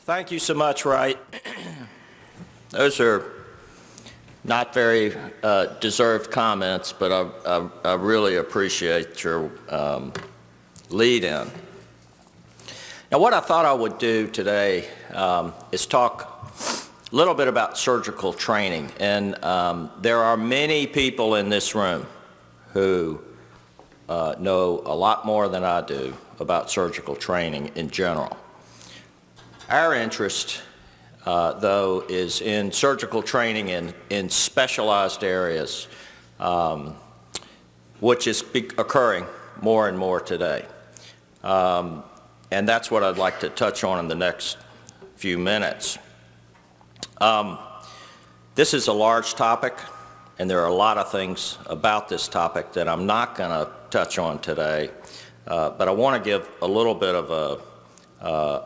Thank you so much, Wright. Those are not very deserved comments, but I really appreciate your lead-in. Now, what I thought I would do today is talk a little bit about surgical training. And there are many people in this room who know a lot more than I do about surgical training in general. Our interest, though, is in surgical training in specialized areas, which is occurring more and more today. And that's what I'd like to touch on in the next few minutes. This is a large topic, and there are a lot of things about this topic that I'm not going to touch on today, but I want to give a little bit of a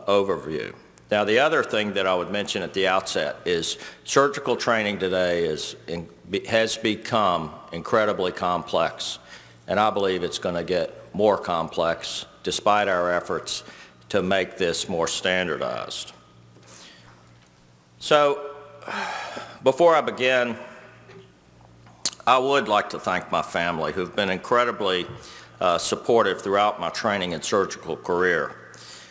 overview. Now, the other thing that I would mention at the outset is surgical training today has become incredibly complex, and I believe it's going to get more complex despite our efforts to make this more standardized. So, before I begin, I would like to thank my family, who've been incredibly supportive throughout my training and surgical career.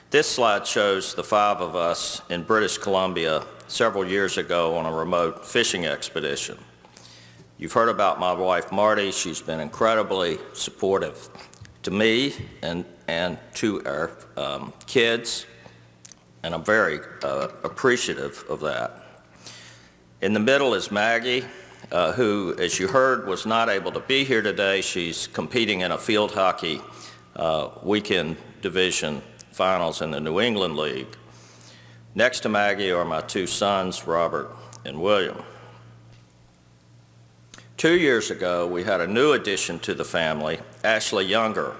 This slide shows the 5 of us in British Columbia several years ago on a remote fishing expedition. You've heard about my wife, Marty. She's been incredibly supportive to me and to our kids, and I'm very appreciative of that. In the middle is Maggie, who, as you heard, was not able to be here today. She's competing in a field hockey weekend division finals in the New England League. Next to Maggie are my 2 sons, Robert and William. 2 years ago, we had a new addition to the family, Ashley Younger,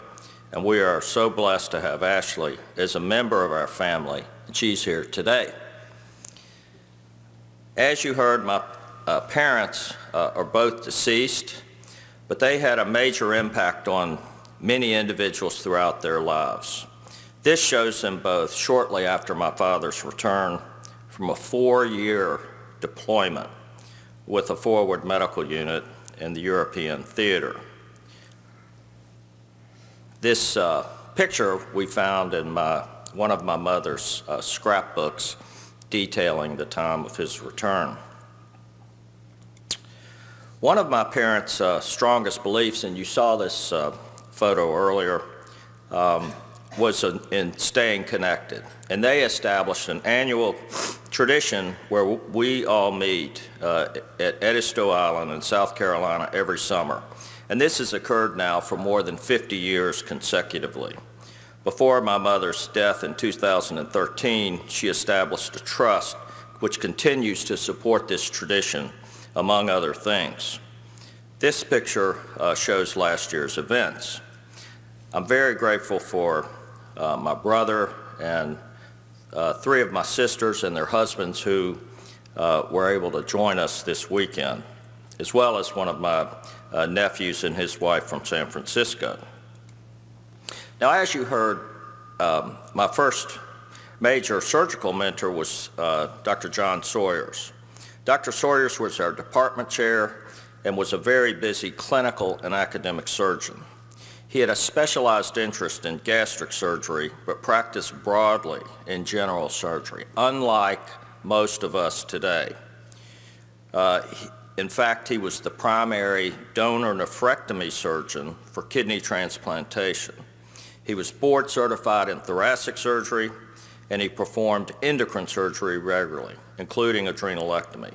and we are so blessed to have Ashley as a member of our family, and she's here today. As you heard, my parents are both deceased, but they had a major impact on many individuals throughout their lives. This shows them both shortly after my father's return from a 4-year deployment with a forward medical unit in the European theater. This picture we found in one of my mother's scrapbooks detailing the time of his return. One of my parents' strongest beliefs, and you saw this photo earlier, was in staying connected. And they established an annual tradition where we all meet at Edisto Island in South Carolina every summer. And this has occurred now for more than 50 years consecutively. Before my mother's death in 2013, she established a trust which continues to support this tradition, among other things. This picture shows last year's events. I'm very grateful for my brother and 3 of my sisters and their husbands who were able to join us this weekend, as well as one of my nephews and his wife from San Francisco. Now, as you heard, my first major surgical mentor was Dr. John Sawyers. Dr. Sawyers was our department chair and was a very busy clinical and academic surgeon. He had a specialized interest in gastric surgery, but practiced broadly in general surgery, unlike most of us today. In fact, he was the primary donor nephrectomy surgeon for kidney transplantation. He was board certified in thoracic surgery, and he performed endocrine surgery regularly, including adrenalectomy.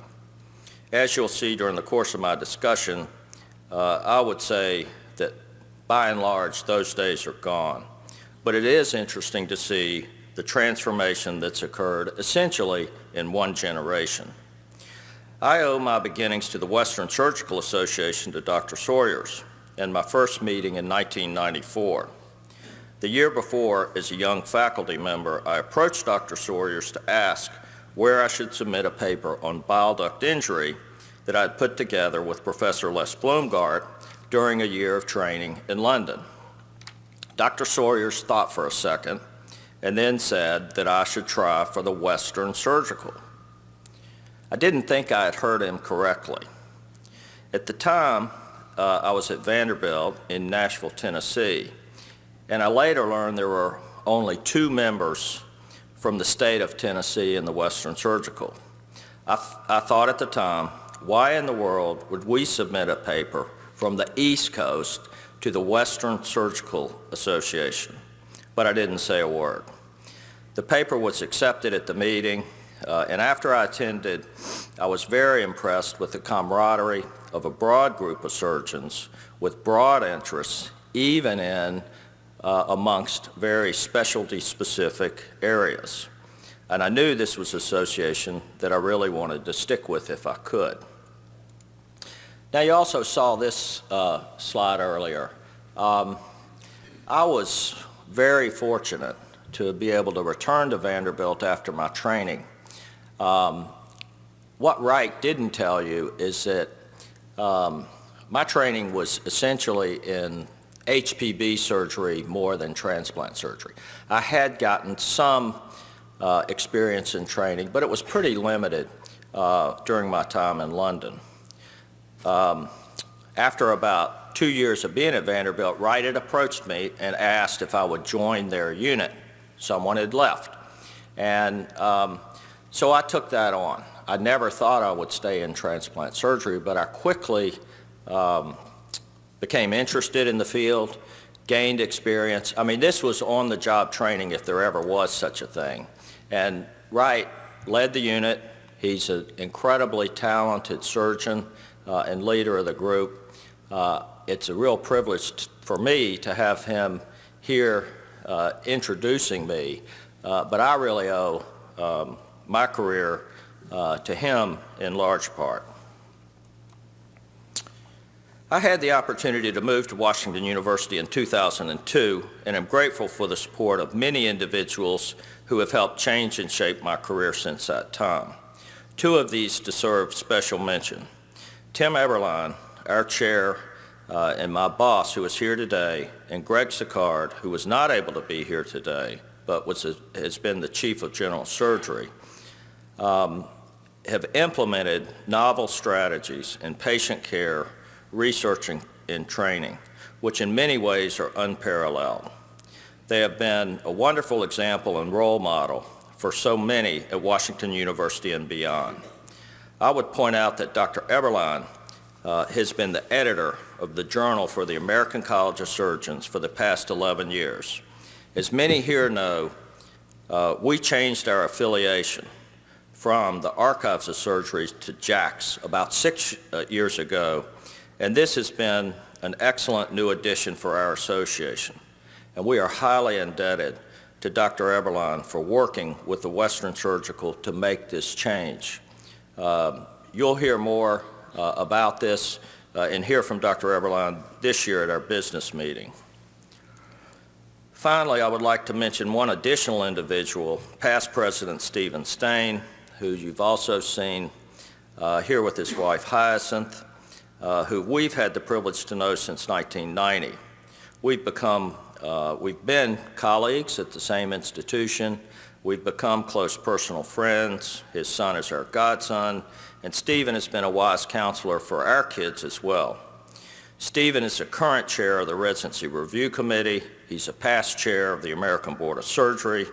As you'll see during the course of my discussion, I would say that by and large, those days are gone. But it is interesting to see the transformation that's occurred essentially in one generation. I owe my beginnings to the Western Surgical Association to Dr. Sawyers, and my first meeting in 1994. The year before, as a young faculty member, I approached Dr. Sawyers to ask where I should submit a paper on bile duct injury that I'd put together with Professor Les Blumgart during a year of training in London. Dr. Sawyers thought for a second and then said that I should try for the Western Surgical. I didn't think I had heard him correctly. At the time, I was at Vanderbilt in Nashville, Tennessee, and I later learned there were only 2 members from the state of Tennessee in the Western Surgical. I thought at the time, why in the world would we submit a paper from the East Coast to the Western Surgical Association? But I didn't say a word. The paper was accepted at the meeting, and after I attended, I was very impressed with the camaraderie of a broad group of surgeons with broad interests, even in amongst very specialty-specific areas. And I knew this was an association that I really wanted to stick with if I could. Now, you also saw this slide earlier. I was very fortunate to be able to return to Vanderbilt after my training. What Wright didn't tell you is that my training was essentially in HPB surgery more than transplant surgery. I had gotten some experience in training, but it was pretty limited during my time in London. After about 2 years of being at Vanderbilt, Wright had approached me and asked if I would join their unit. Someone had left. And so I took that on. I never thought I would stay in transplant surgery, but I quickly became interested in the field, gained experience. I mean, this was on-the-job training if there ever was such a thing. And Wright led the unit. He's an incredibly talented surgeon and leader of the group. It's a real privilege for me to have him here introducing me, but I really owe my career to him in large part. I had the opportunity to move to Washington University in 2002, and I'm grateful for the support of many individuals who have helped change and shape my career since that time. 2 of these deserve special mention. Tim Eberlein, our chair, and my boss, who is here today, and Greg Sicard, who was not able to be here today, but has been the chief of general surgery, have implemented novel strategies in patient care, research, and training, which in many ways are unparalleled. They have been a wonderful example and role model for so many at Washington University and beyond. I would point out that Dr. Eberlein has been the editor of the Journal for the American College of Surgeons for the past 11 years. As many here know, we changed our affiliation from the Archives of Surgery to JACS about 6 years ago, and this has been an excellent new addition for our association. And we are highly indebted to Dr. Eberlein for working with the Western Surgical to make this change. You'll hear more about this and hear from Dr. Eberlein this year at our business meeting. Finally, I would like to mention one additional individual, past President Stephen Stain, who you've also seen here with his wife Hyacinth, who we've had the privilege to know since 1990. We've been colleagues at the same institution. We've become close personal friends. His son is our godson, and Stephen has been a wise counselor for our kids as well. Stephen is the current chair of the Residency Review Committee. He's a past chair of the American Board of Surgery.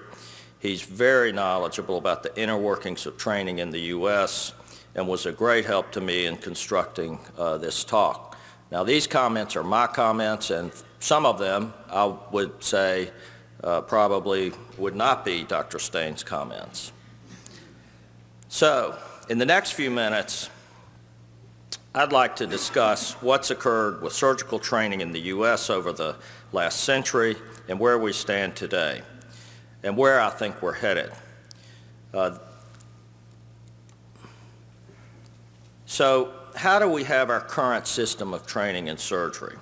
He's very knowledgeable about the inner workings of training in the U.S. and was a great help to me in constructing this talk. Now, these comments are my comments, and some of them, I would say, probably would not be Dr. Stain's comments. So, in the next few minutes, I'd like to discuss what's occurred with surgical training in the U.S. over the last century and where we stand today, and where I think we're headed. So, how do we have our current system of training in surgery?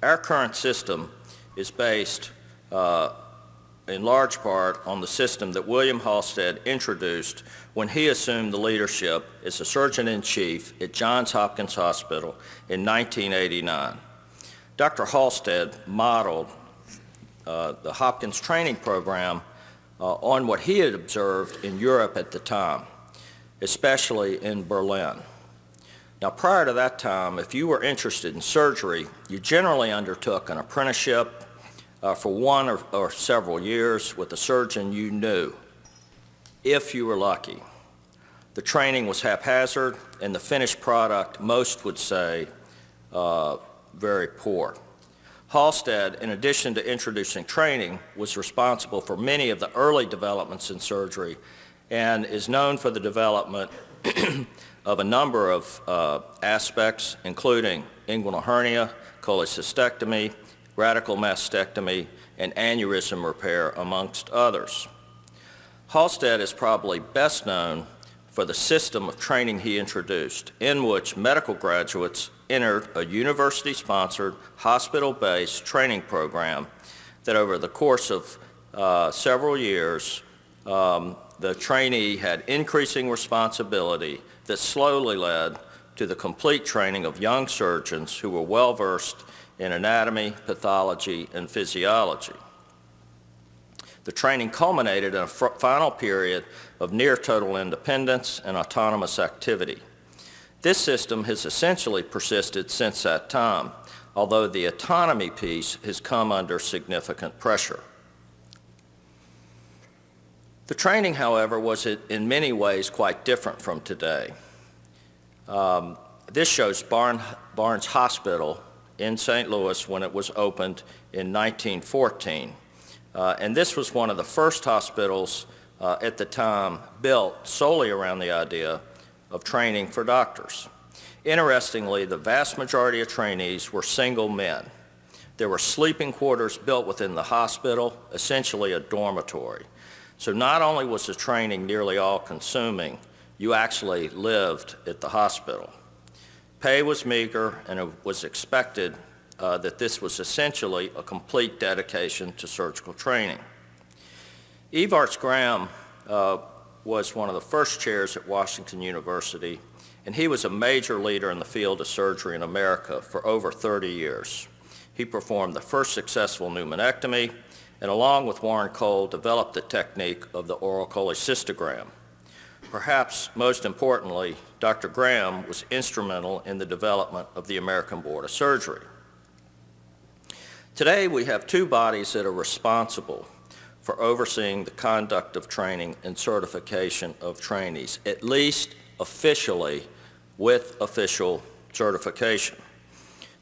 Our current system is based in large part on the system that William Halsted introduced when he assumed the leadership as a surgeon-in-chief at Johns Hopkins Hospital in 1989. Dr. Halsted modeled the Hopkins training program on what he had observed in Europe at the time, especially in Berlin. Now, prior to that time, if you were interested in surgery, you generally undertook an apprenticeship for one or several years with a surgeon you knew, if you were lucky. The training was haphazard, and the finished product, most would say, very poor. Halsted, in addition to introducing training, was responsible for many of the early developments in surgery and is known for the development of a number of aspects, including inguinal hernia, cholecystectomy, radical mastectomy, and aneurysm repair, amongst others. Halsted is probably best known for the system of training he introduced, in which medical graduates entered a university-sponsored, hospital-based training program that over the course of several years, the trainee had increasing responsibility that slowly led to the complete training of young surgeons who were well-versed in anatomy, pathology, and physiology. The training culminated in a final period of near total independence and autonomous activity. This system has essentially persisted since that time, although the autonomy piece has come under significant pressure. The training, however, was in many ways quite different from today. This shows Barnes Hospital in St. Louis when it was opened in 1914. And this was one of the first hospitals at the time built solely around the idea of training for doctors. Interestingly, the vast majority of trainees were single men. There were sleeping quarters built within the hospital, essentially a dormitory. So not only was the training nearly all-consuming, you actually lived at the hospital. Pay was meager, and it was expected that this was essentially a complete dedication to surgical training. Evarts Graham was one of the first chairs at Washington University, and he was a major leader in the field of surgery in America for over 30 years. He performed the first successful pneumonectomy, and along with Warren Cole, developed the technique of the oral cholecystogram. Perhaps most importantly, Dr. Graham was instrumental in the development of the American Board of Surgery. Today, we have two bodies that are responsible for overseeing the conduct of training and certification of trainees, at least officially with official certification.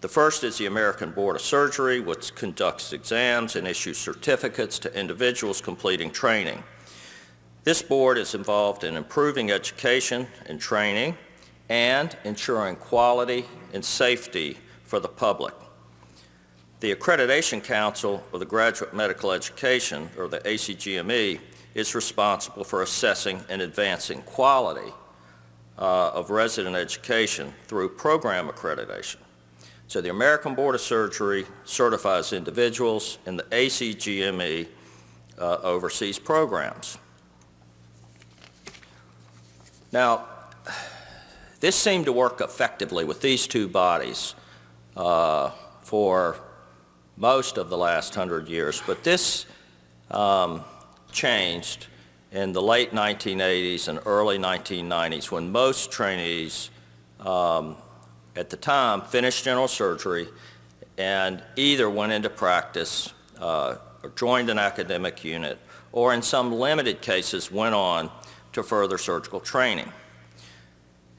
The first is the American Board of Surgery, which conducts exams and issues certificates to individuals completing training. This board is involved in improving education and training and ensuring quality and safety for the public. The Accreditation Council of the Graduate Medical Education, or the ACGME, is responsible for assessing and advancing quality of resident education through program accreditation. So the American Board of Surgery certifies individuals, and the ACGME oversees programs. Now, this seemed to work effectively with these two bodies for most of the last 100 years, but this changed in the late 1980s and early 1990s when most trainees at the time finished general surgery and either went into practice or joined an academic unit or in some limited cases went on to further surgical training.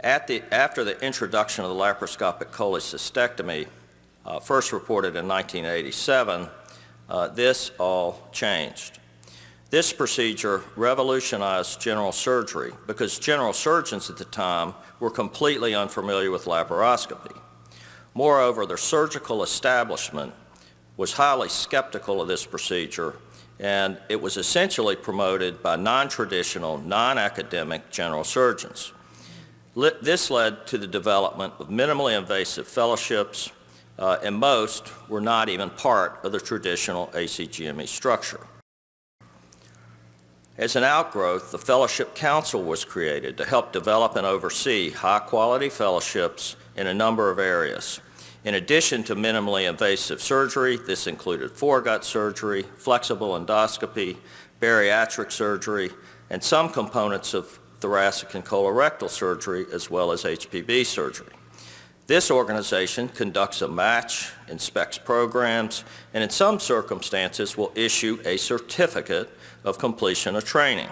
After the introduction of the laparoscopic cholecystectomy, first reported in 1987, this all changed. This procedure revolutionized general surgery because general surgeons at the time were completely unfamiliar with laparoscopy. Moreover, the surgical establishment was highly skeptical of this procedure, and it was essentially promoted by non-traditional, non-academic general surgeons. This led to the development of minimally invasive fellowships, and most were not even part of the traditional ACGME structure. As an outgrowth, the Fellowship Council was created to help develop and oversee high-quality fellowships in a number of areas. In addition to minimally invasive surgery, this included foregut surgery, flexible endoscopy, bariatric surgery, and some components of thoracic and colorectal surgery, as well as HPB surgery. This organization conducts a match, inspects programs, and in some circumstances will issue a certificate of completion of training.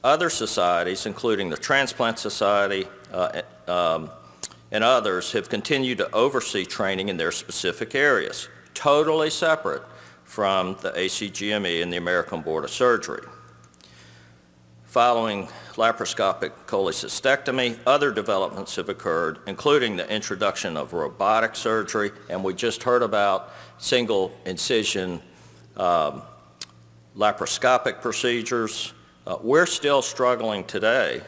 Other societies, including the Transplant Society and others, have continued to oversee training in their specific areas, totally separate from the ACGME and the American Board of Surgery. Following laparoscopic cholecystectomy, other developments have occurred, including the introduction of robotic surgery, and we just heard about single incision laparoscopic procedures. We're still struggling today,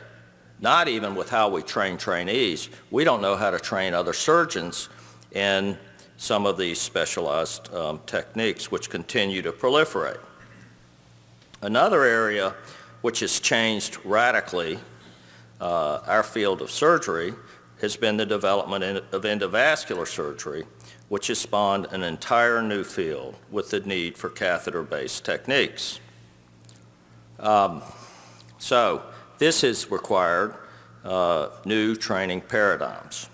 not even with how we train trainees. We don't know how to train other surgeons in some of these specialized techniques which continue to proliferate. Another area which has changed radically our field of surgery has been the development of endovascular surgery, which has spawned an entire new field with the need for catheter-based techniques. So this has required new training paradigms.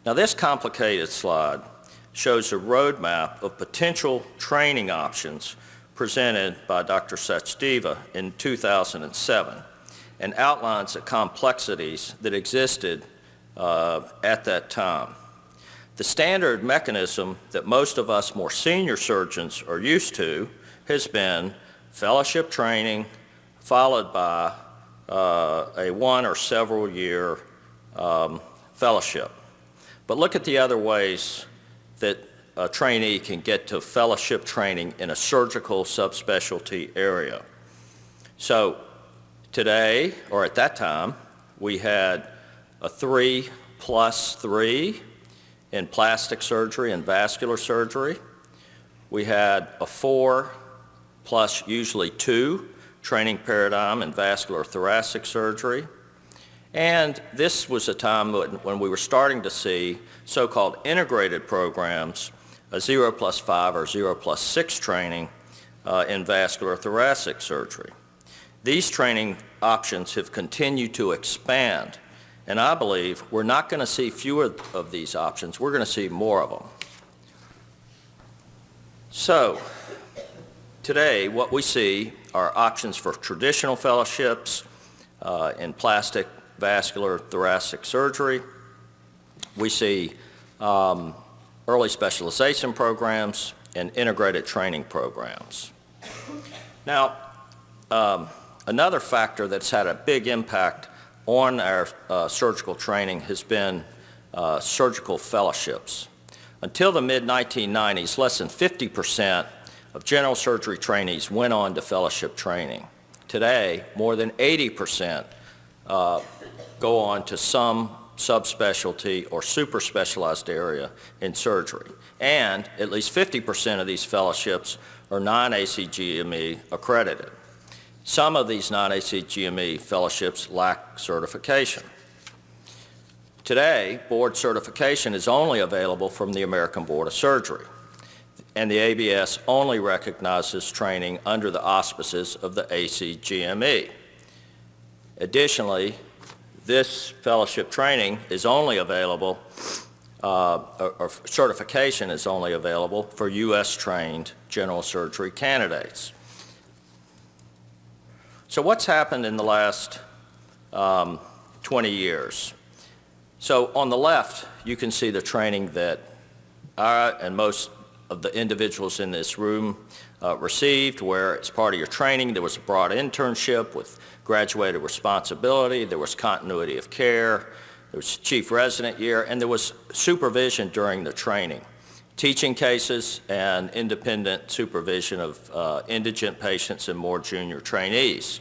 Now this complicated slide shows a roadmap of potential training options presented by Dr. Sachdeva in 2007 and outlines the complexities that existed at that time. The standard mechanism that most of us more senior surgeons are used to has been fellowship training followed by a 1 or several year fellowship. But look at the other ways that a trainee can get to fellowship training in a surgical subspecialty area. So today, or at that time, we had a 3+3 in plastic surgery and vascular surgery. We had a 4 plus usually 2 training paradigm in vascular thoracic surgery. And this was a time when we were starting to see so-called integrated programs, a 0+5 or 0+6 training in vascular thoracic surgery. These training options have continued to expand, and I believe we're not going to see fewer of these options, we're going to see more of them. So, today what we see are options for traditional fellowships in plastic, vascular, thoracic surgery. We see early specialization programs and integrated training programs. Now, another factor that's had a big impact on our surgical training has been surgical fellowships. Until the mid-1990s, less than 50% of general surgery trainees went on to fellowship training. Today, more than 80% go on to some subspecialty or super specialized area in surgery. And at least 50% of these fellowships are non-ACGME accredited. Some of these non-ACGME fellowships lack certification. Today, board certification is only available from the American Board of Surgery, and the ABS only recognizes training under the auspices of the ACGME. Additionally, this fellowship training is only available, or certification is only available for U.S.-trained general surgery candidates. So what's happened in the last 20 years? So on the left, you can see the training that I and most of the individuals in this room received, where as part of your training there was a broad internship with graduated responsibility, there was continuity of care, there was chief resident year, and there was supervision during the training, teaching cases and independent supervision of indigent patients and more junior trainees.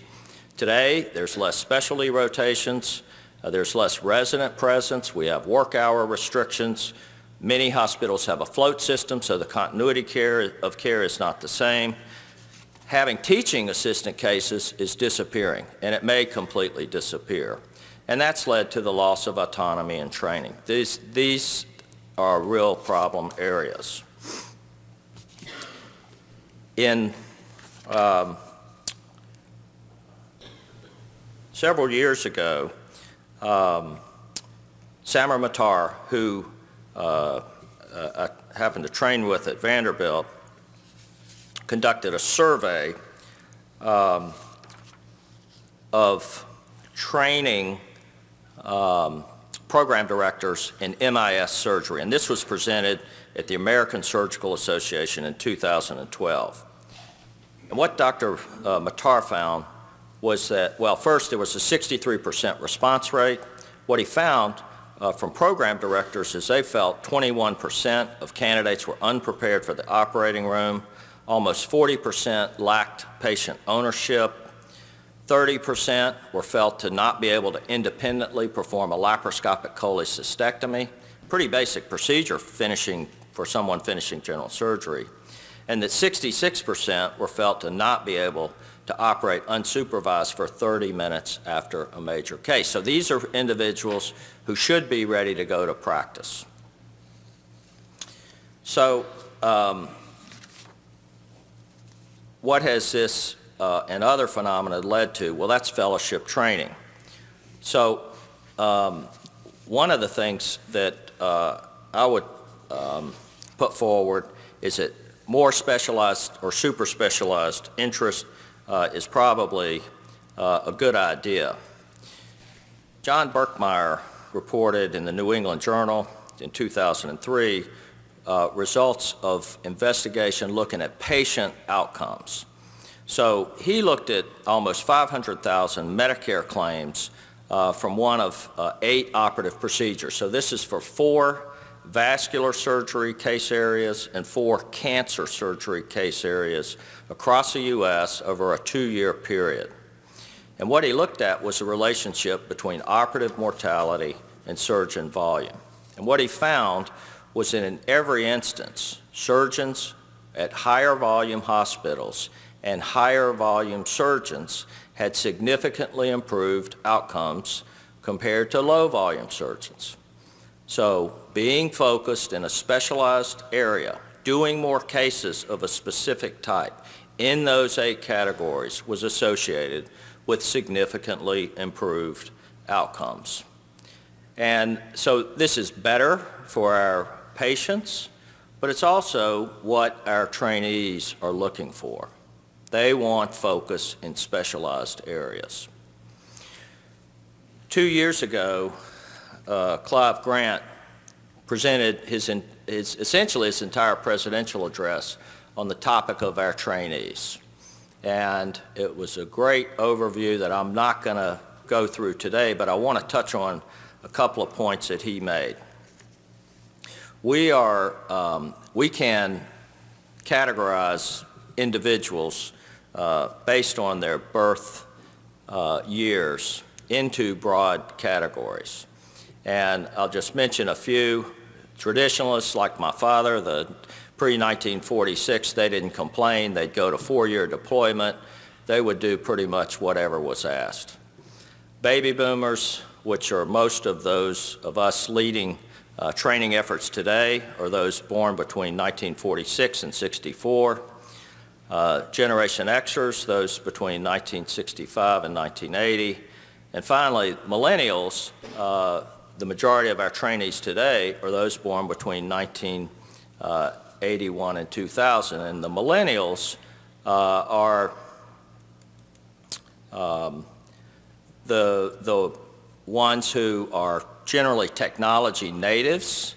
Today, there's less specialty rotations, there's less resident presence, we have work hour restrictions. Many hospitals have a float system, so the continuity of care is not the same. Having teaching assistant cases is disappearing, and it may completely disappear. And that's led to the loss of autonomy in training. These are real problem areas. In several years ago, Samar Matar, who I happened to train with at Vanderbilt, conducted a survey of training program directors in MIS surgery, and this was presented at the American Surgical Association in 2012. And what Dr. Matar found was that, well, first there was a 63% response rate. What he found from program directors is they felt 21% of candidates were unprepared for the operating room, almost 40% lacked patient ownership, 30% were felt to not be able to independently perform a laparoscopic cholecystectomy, pretty basic procedure for someone finishing general surgery, and that 66% were felt to not be able to operate unsupervised for 30 minutes after a major case. So these are individuals who should be ready to go to practice. So what has this and other phenomena led to? Well, that's fellowship training. So one of the things that I would put forward is that more specialized or super specialized interest is probably a good idea. John Berkmeyer reported in the New England Journal in 2003 results of investigation looking at patient outcomes. So he looked at almost 500,000 Medicare claims from one of 8 operative procedures. So this is for 4 vascular surgery case areas and 4 cancer surgery case areas across the U.S. over a 2-year period. And what he looked at was the relationship between operative mortality and surgeon volume. And what he found was that in every instance, surgeons at higher volume hospitals and higher volume surgeons had significantly improved outcomes compared to low volume surgeons. So being focused in a specialized area, doing more cases of a specific type in those 8 categories was associated with significantly improved outcomes. And so this is better for our patients, but it's also what our trainees are looking for. They want focus in specialized areas. 2 years ago, Clive Grant presented essentially his entire presidential address on the topic of our trainees. And it was a great overview that I'm not going to go through today, but I want to touch on a couple of points that he made. We can categorize individuals based on their birth years into broad categories. And I'll just mention a few. Traditionalists like my father, the pre-1946, they didn't complain. They'd go to 4-year deployment. They would do pretty much whatever was asked. Baby boomers, which are most of those of us leading training efforts today, are those born between 1946 and 64. Generation Xers, those between 1965 and 1980. And finally, millennials, the majority of our trainees today are those born between 1981 and 2000. And the millennials are the ones who are generally technology natives.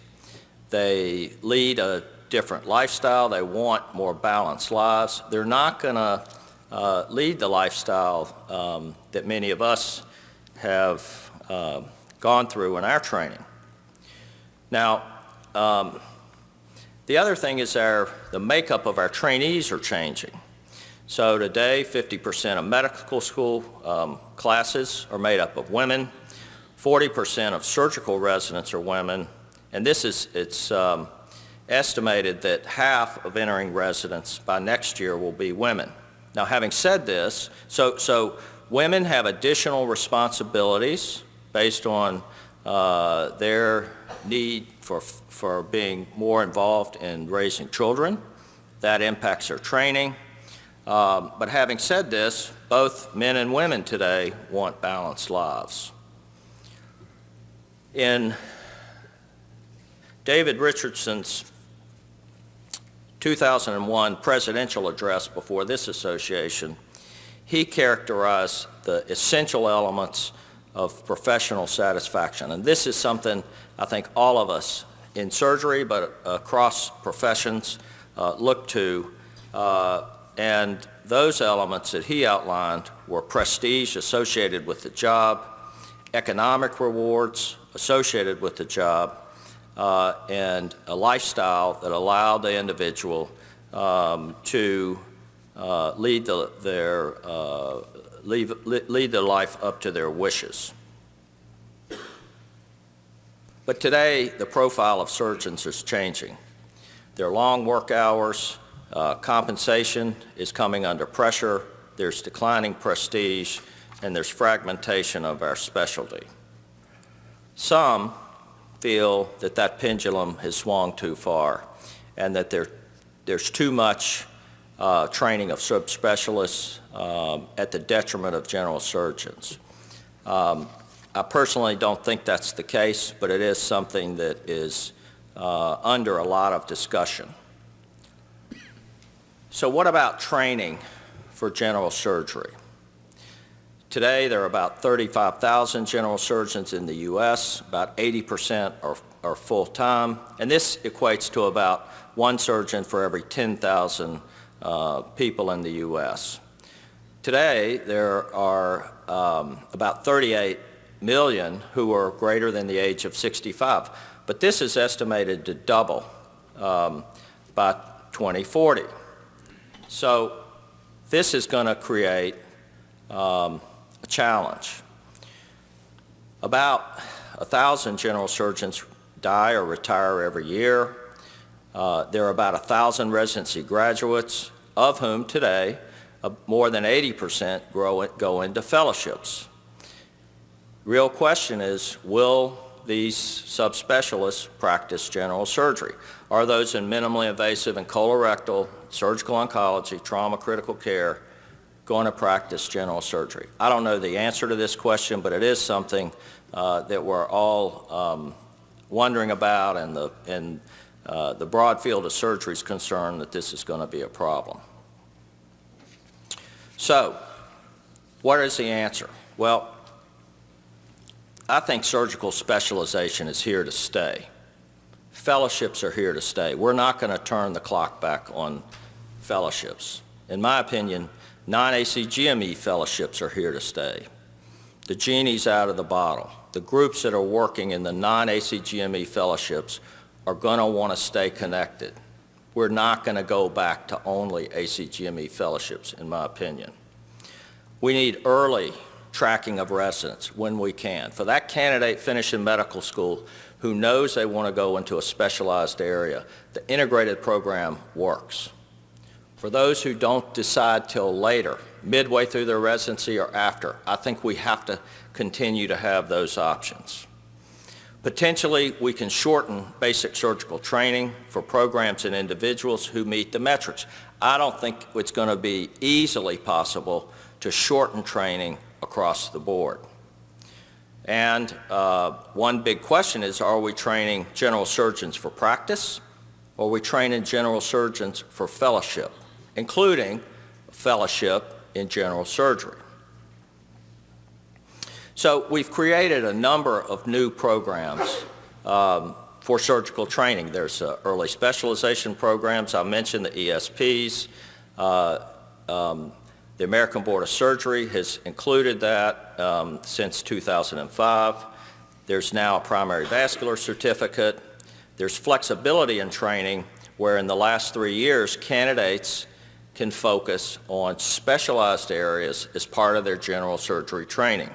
They lead a different lifestyle. They want more balanced lives. They're not going to lead the lifestyle that many of us have gone through in our training. Now, the other thing is the makeup of our trainees are changing. So today, 50% of medical school classes are made up of women. 40% of surgical residents are women. And it's estimated that half of entering residents by next year will be women. Now, having said this, so women have additional responsibilities based on their need for being more involved in raising children. That impacts their training. But having said this, both men and women today want balanced lives. In David Richardson's 2001 presidential address before this association, he characterized the essential elements of professional satisfaction. And this is something I think all of us in surgery, but across professions, look to. And those elements that he outlined were prestige associated with the job, economic rewards associated with the job, and a lifestyle that allowed the individual to lead their life up to their wishes. But today, the profile of surgeons is changing. Their long work hours, compensation is coming under pressure, there's declining prestige, and there's fragmentation of our specialty. Some feel that that pendulum has swung too far and that there's too much training of subspecialists at the detriment of general surgeons. I personally don't think that's the case, but it is something that is under a lot of discussion. So what about training for general surgery? Today, there are about 35,000 general surgeons in the U.S. About 80% are full-time, and this equates to about one surgeon for every 10,000 people in the U.S. Today, there are about 38 million who are greater than the age of 65, but this is estimated to double by 2040. So this is going to create a challenge. About 1,000 general surgeons die or retire every year. There are about 1,000 residency graduates, of whom today more than 80% go into fellowships. Real question is, will these subspecialists practice general surgery? Are those in minimally invasive and colorectal, surgical oncology, trauma, critical care, going to practice general surgery? I don't know the answer to this question, but it is something that we're all wondering about, and the broad field of surgery is concerned that this is going to be a problem. So, what is the answer? Well, I think surgical specialization is here to stay. Fellowships are here to stay. We're not going to turn the clock back on fellowships. In my opinion, non-ACGME fellowships are here to stay. The genie's out of the bottle. The groups that are working in the non-ACGME fellowships are going to want to stay connected. We're not going to go back to only ACGME fellowships, in my opinion. We need early tracking of residents when we can. For that candidate finishing medical school who knows they want to go into a specialized area, the integrated program works. For those who don't decide till later, midway through their residency or after, I think we have to continue to have those options. Potentially, we can shorten basic surgical training for programs and individuals who meet the metrics. I don't think it's going to be easily possible to shorten training across the board. And one big question is, are we training general surgeons for practice, or are we training general surgeons for fellowship, including fellowship in general surgery? So we've created a number of new programs for surgical training. There's early specialization programs. I mentioned the ESPs. The American Board of Surgery has included that since 2005. There's now a primary vascular certificate. There's flexibility in training where in the last 3 years, candidates can focus on specialized areas as part of their general surgery training.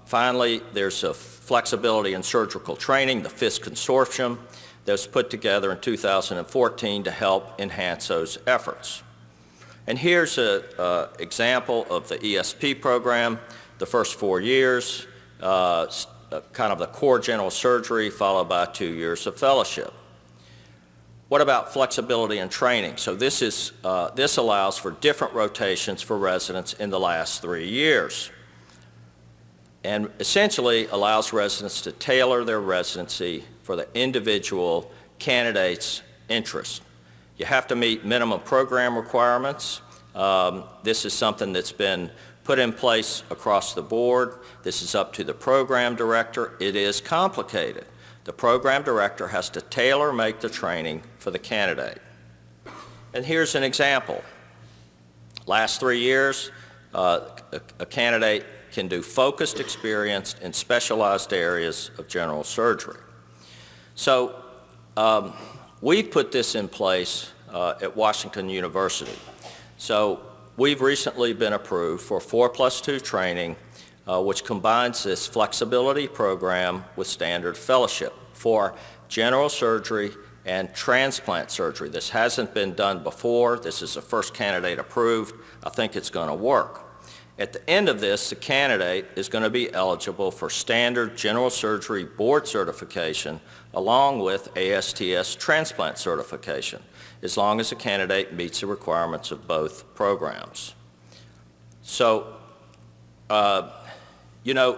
Finally, there's a flexibility in surgical training, the FISC Consortium, that was put together in 2014 to help enhance those efforts. And here's an example of the ESP program. The first 4 years, kind of the core general surgery, followed by 2 years of fellowship. What about flexibility in training? So this allows for different rotations for residents in the last 3 years, and essentially allows residents to tailor their residency for the individual candidate's interest. You have to meet minimum program requirements. This is something that's been put in place across the board. This is up to the program director. It is complicated. The program director has to tailor-make the training for the candidate. And here's an example. Last 3 years, a candidate can do focused experience in specialized areas of general surgery. So we've put this in place at Washington University. So we've recently been approved for 4+2 training, which combines this flexibility program with standard fellowship for general surgery and transplant surgery. This hasn't been done before. This is the first candidate approved. I think it's going to work. At the end of this, the candidate is going to be eligible for standard general surgery board certification along with ASTS transplant certification, as long as the candidate meets the requirements of both programs. So,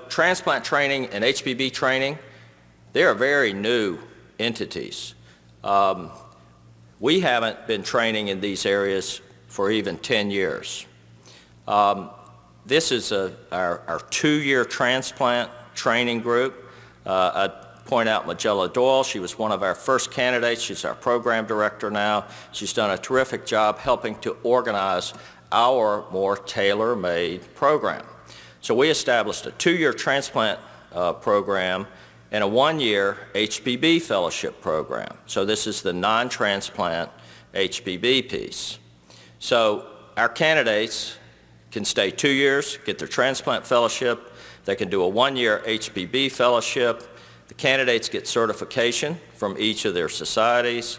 transplant training and HPB training, they are very new entities. We haven't been training in these areas for even 10 years. This is our 2-year transplant training group. I'd point out Magella Doyle. She was one of our first candidates. She's our program director now. She's done a terrific job helping to organize our more tailor-made program. So we established a 2-year transplant program and a 1-year HPB fellowship program. So this is the non-transplant HPB piece. So our candidates can stay 2 years, get their transplant fellowship. They can do a 1-year HPB fellowship. The candidates get certification from each of their societies.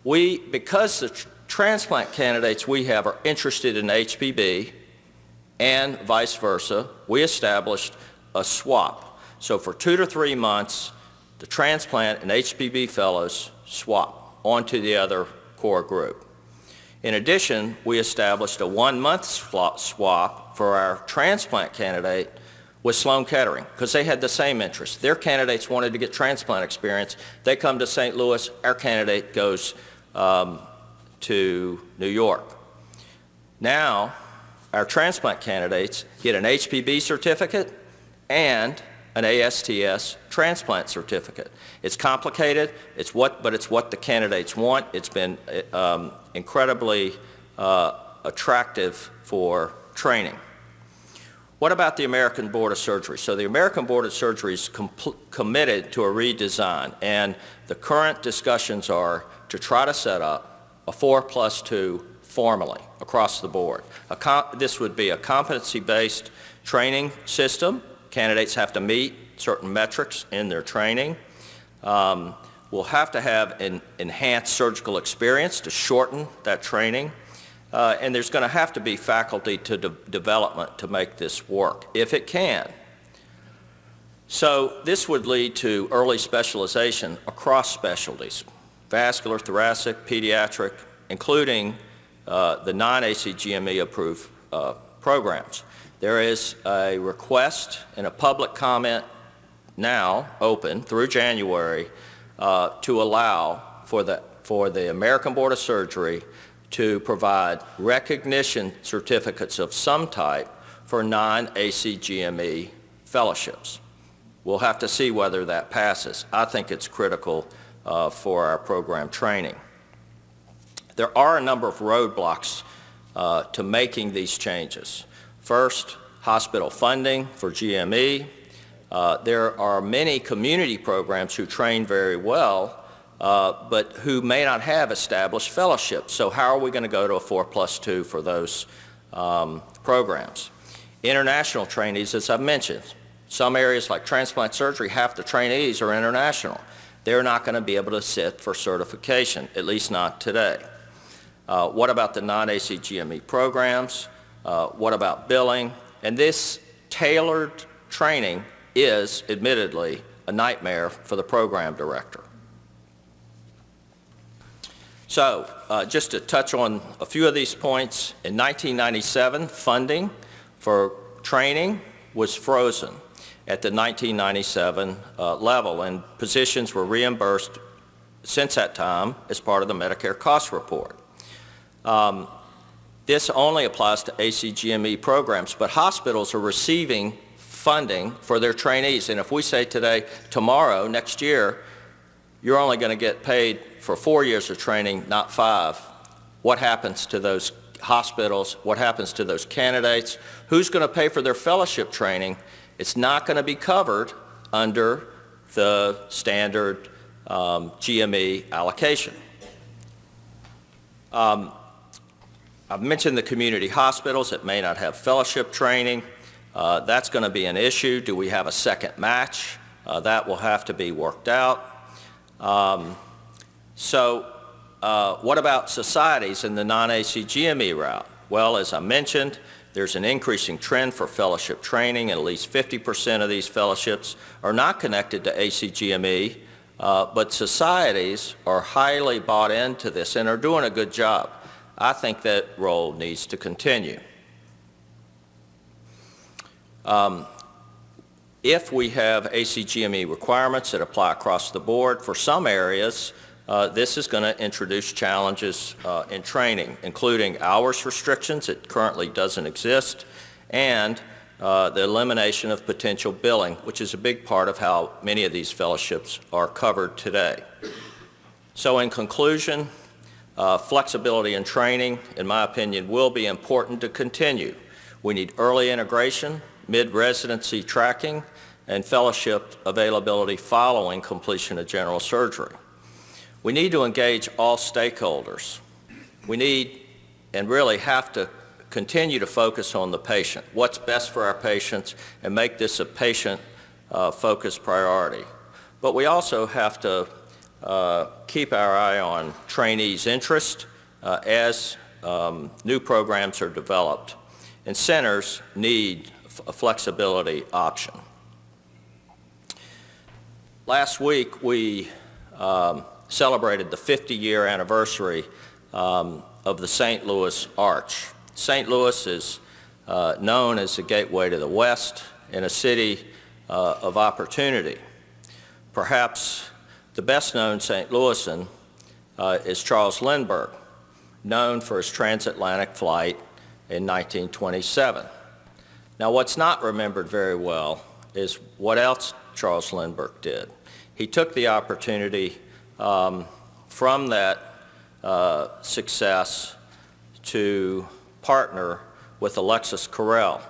Because the transplant candidates we have are interested in HPB and vice versa, we established a swap. So for 2 to 3 months, the transplant and HPB fellows swap onto the other core group. In addition, we established a 1-month swap for our transplant candidate with Sloan Kettering, because they had the same interest. Their candidates wanted to get transplant experience. They come to St. Louis. Our candidate goes to New York. Now, our transplant candidates get an HPB certificate and an ASTS transplant certificate. It's complicated, but it's what the candidates want. It's been incredibly attractive for training. What about the American Board of Surgery? So the American Board of Surgery is committed to a redesign, and the current discussions are to try to set up a 4+2 formally across the board. This would be a competency-based training system. Candidates have to meet certain metrics in their training. We'll have to have an enhanced surgical experience to shorten that training. And there's going to have to be faculty to development to make this work, if it can. So this would lead to early specialization across specialties, vascular, thoracic, pediatric, including the non-ACGME approved programs. There is a request and a public comment now open through January to allow for the American Board of Surgery to provide recognition certificates of some type for non-ACGME fellowships. We'll have to see whether that passes. I think it's critical for our program training. There are a number of roadblocks to making these changes. First, hospital funding for GME. There are many community programs who train very well, but who may not have established fellowships. So how are we going to go to a 4+2 for those programs? International trainees, as I've mentioned. Some areas like transplant surgery, half the trainees are international. They're not going to be able to sit for certification, at least not today. What about the non-ACGME programs? What about billing? And this tailored training is, admittedly, a nightmare for the program director. So just to touch on a few of these points, in 1997, funding for training was frozen at the 1997 level, and positions were reimbursed since that time as part of the Medicare cost report. This only applies to ACGME programs, but hospitals are receiving funding for their trainees. And if we say today, tomorrow, next year, you're only going to get paid for 4 years of training, not 5, what happens to those hospitals? What happens to those candidates? Who's going to pay for their fellowship training? It's not going to be covered under the standard GME allocation. I've mentioned the community hospitals that may not have fellowship training. That's going to be an issue. Do we have a second match? That will have to be worked out. What about societies in the non-ACGME route? Well, as I mentioned, there's an increasing trend for fellowship training, and at least 50% of these fellowships are not connected to ACGME, but societies are highly bought into this and are doing a good job. I think that role needs to continue. If we have ACGME requirements that apply across the board, for some areas, this is going to introduce challenges in training, including hours restrictions that currently doesn't exist, and the elimination of potential billing, which is a big part of how many of these fellowships are covered today. So in conclusion, flexibility in training, in my opinion, will be important to continue. We need early integration, mid-residency tracking, and fellowship availability following completion of general surgery. We need to engage all stakeholders. We need and really have to continue to focus on the patient, what's best for our patients, and make this a patient-focused priority. But we also have to keep our eye on trainees' interest as new programs are developed. And centers need a flexibility option. Last week, we celebrated the 50-year anniversary of the St. Louis Arch. St. Louis is known as the gateway to the West and a city of opportunity. Perhaps the best-known St. Louisan is Charles Lindbergh, known for his transatlantic flight in 1927. Now, what's not remembered very well is what else Charles Lindbergh did. He took the opportunity from that success to partner with Alexis Carrel.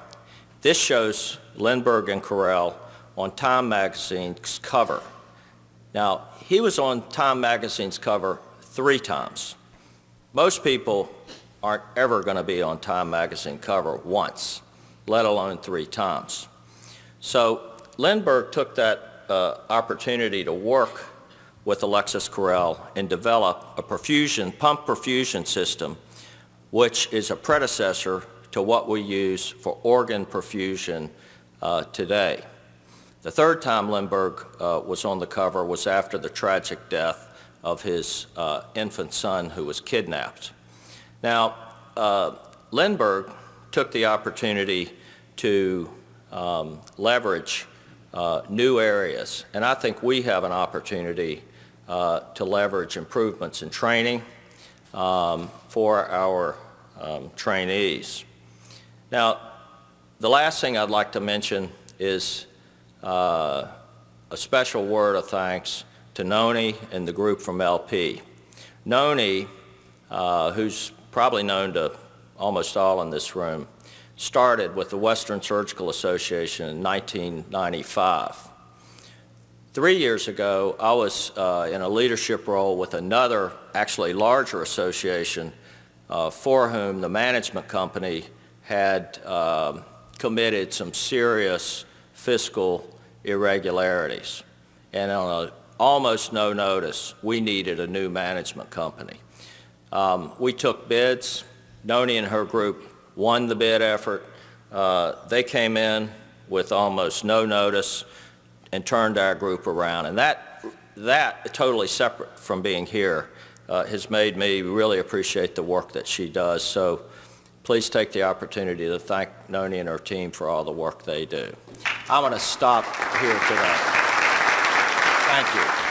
This shows Lindbergh and Carrel on Time magazine's cover. Now, he was on Time magazine's cover 3 times. Most people aren't ever going to be on Time magazine cover once, let alone 3 times. So Lindbergh took that opportunity to work with Alexis Carrel and develop a pump perfusion system, which is a predecessor to what we use for organ perfusion today. The 3rd time Lindbergh was on the cover was after the tragic death of his infant son who was kidnapped. Now, Lindbergh took the opportunity to leverage new areas, and I think we have an opportunity to leverage improvements in training for our trainees. Now, the last thing I'd like to mention is a special word of thanks to Noni and the group from LP. Noni, who's probably known to almost all in this room, started with the Western Surgical Association in 1995. 3 years ago, I was in a leadership role with another, actually larger association for whom the management company had committed some serious fiscal irregularities. And on almost no notice, we needed a new management company. We took bids. Noni and her group won the bid effort. They came in with almost no notice and turned our group around. And that totally separate from being here, has made me really appreciate the work that she does. So please take the opportunity to thank Noni and her team for all the work they do. I'm going to stop here today. Thank you.